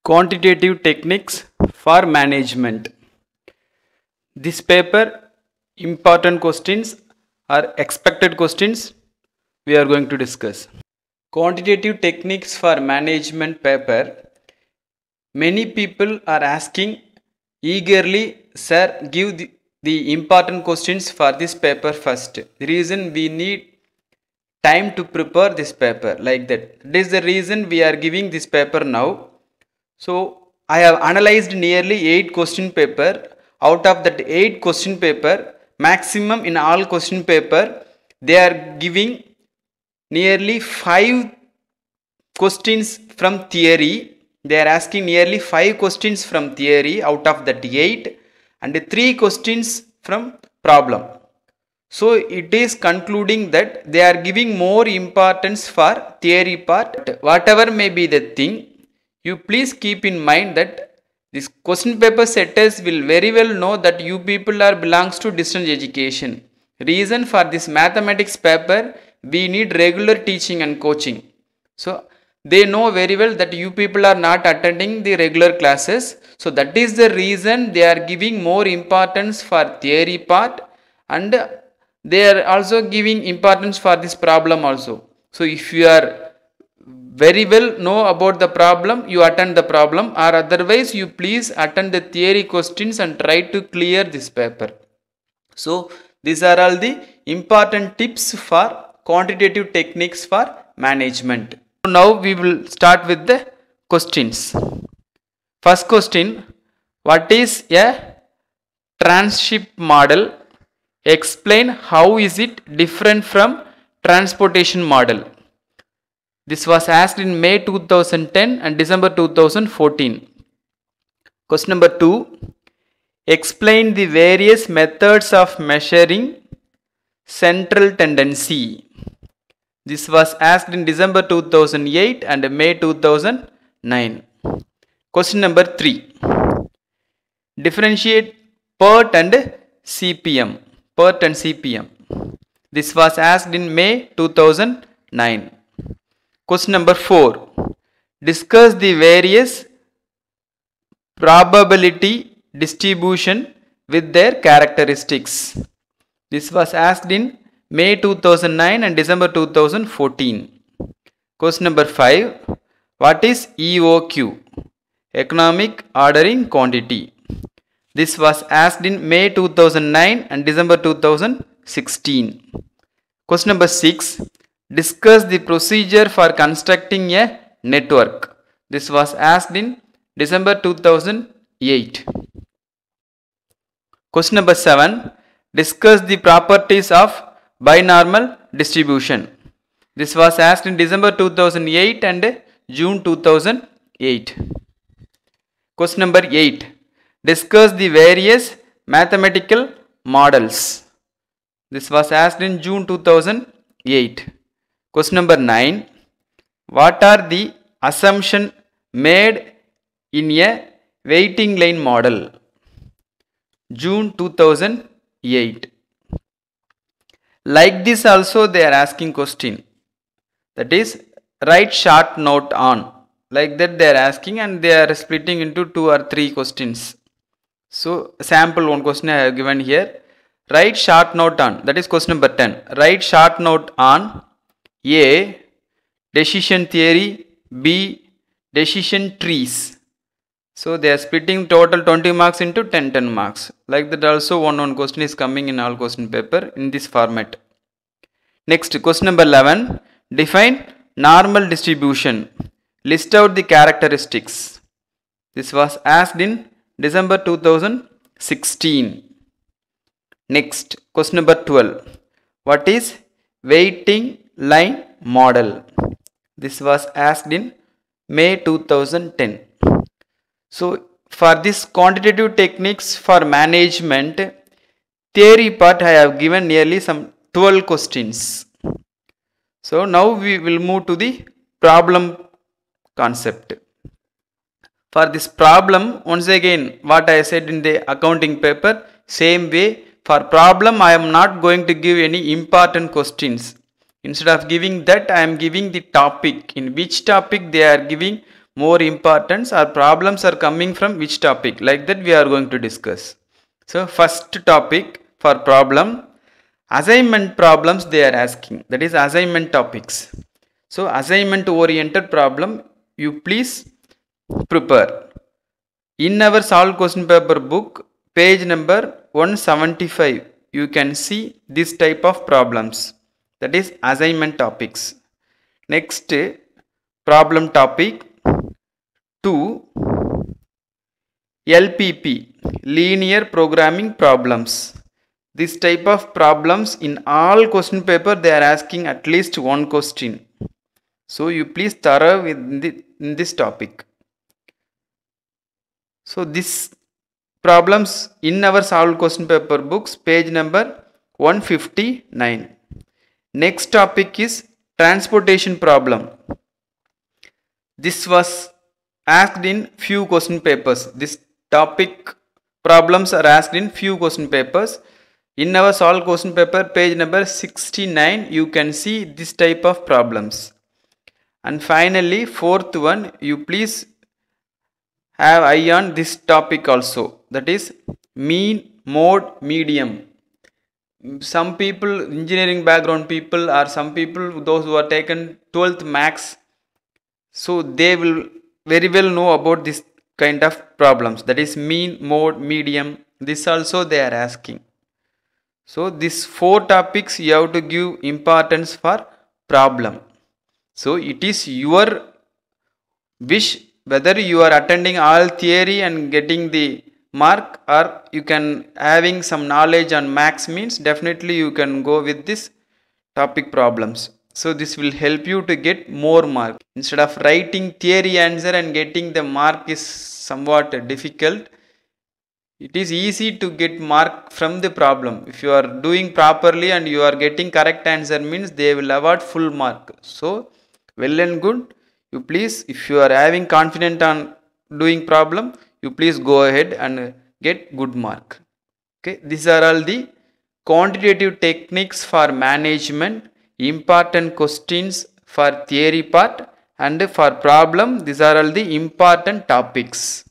Quantitative techniques for management. This paper, important questions or expected questions we are going to discuss. Quantitative techniques for management paper. Many people are asking eagerly, sir, give the important questions for this paper first. The reason we need time to prepare this paper like that. This is the reason we are giving this paper now. So I have analyzed nearly 8 question paper. Out of that 8 question paper, maximum in all question paper, they are giving nearly 5 questions from theory. They are asking nearly 5 questions from theory out of that 8 and 3 questions from problem. So it is concluding that they are giving more importance for theory part. Whatever may be the thing, you please keep in mind that this question paper setters will very well know that you people are belongs to distance education. Reason for this mathematics paper, we need regular teaching and coaching. So they know very well that you people are not attending the regular classes. So that is the reason they are giving more importance for theory part, and they are also giving importance for this problem also. So if you are very well know about the problem, you attend the problem, or otherwise you please attend the theory questions and try to clear this paper. So these are all the important tips for quantitative techniques for management. Now we will start with the questions. First question, what is a transship model? Explain how is it different from transportation model. This was asked in May 2010 and December 2014. Question number 2. Explain the various methods of measuring central tendency. This was asked in December 2008 and May 2009. Question number 3. Differentiate PERT and CPM. PERT and CPM. This was asked in May 2009. Question number 4. Discuss the various probability distribution with their characteristics. This was asked in May 2009 and December 2014. Question number 5. What is EOQ? Economic Ordering Quantity. This was asked in May 2009 and December 2016. Question number 6. Discuss the procedure for constructing a network. This was asked in December 2008. Question number 7. Discuss the properties of binormal distribution. This was asked in December 2008 and June 2008. Question number 8. Discuss the various mathematical models. This was asked in June 2008. Question number 9. What are the assumptions made in a waiting line model? June 2008. Like this also they are asking question. That is, write short note on. Like that they are asking, and they are splitting into 2 or 3 questions. So sample one question I have given here. Write short note on. That is question number 10. Write short note on A. Decision theory. B. Decision trees. So they are splitting total 20 marks into 10 marks. Like that also one question is coming in all question paper in this format. Next, question number 11. Define normal distribution. List out the characteristics. This was asked in December 2016. Next, question number 12. What is waiting line model? This was asked in May 2010. So for this quantitative techniques for management theory part, I have given nearly some 12 questions. So now we will move to the problem concept. For this problem, once again what I said in the accounting paper, same way for problem I am not going to give any important questions. Instead of giving that, I am giving the topic, in which topic they are giving more importance or problems are coming from which topic, like that we are going to discuss. So first topic for problem, assignment problems they are asking, that is assignment topics. So assignment oriented problem you please prepare. In our solved question paper book, page number 175, you can see this type of problems, that is assignment topics. Next problem topic 2, LPP, linear programming problems. This type of problems in all question paper they are asking at least one question. So you please thorough in this topic. So this problems in our solved question paper books, page number 159. Next topic is transportation problem. This was asked in few question papers. This topic problems are asked in few question papers. In our solved question paper, page number 69, you can see this type of problems. And finally, fourth one, you please have eye on this topic also, that is mean, mode, medium. Some people, engineering background people, or some people those who are taken 12th max, so they will very well know about this kind of problems, that is mean, mode, medium. This also they are asking. So these 4 topics you have to give importance for problem. So it is your wish whether you are attending all theory and getting the mark, or you can having some knowledge on max means, definitely you can go with this topic problems. So this will help you to get more mark. Instead of writing theory answer and getting the mark is somewhat difficult. It is easy to get mark from the problem. If you are doing properly and you are getting correct answer means they will award full mark. So well and good. You please, if you are having confidence on doing problem, you please go ahead and get good mark. Okay, these are all the quantitative techniques for management, important questions for theory part, and for problem, these are all the important topics.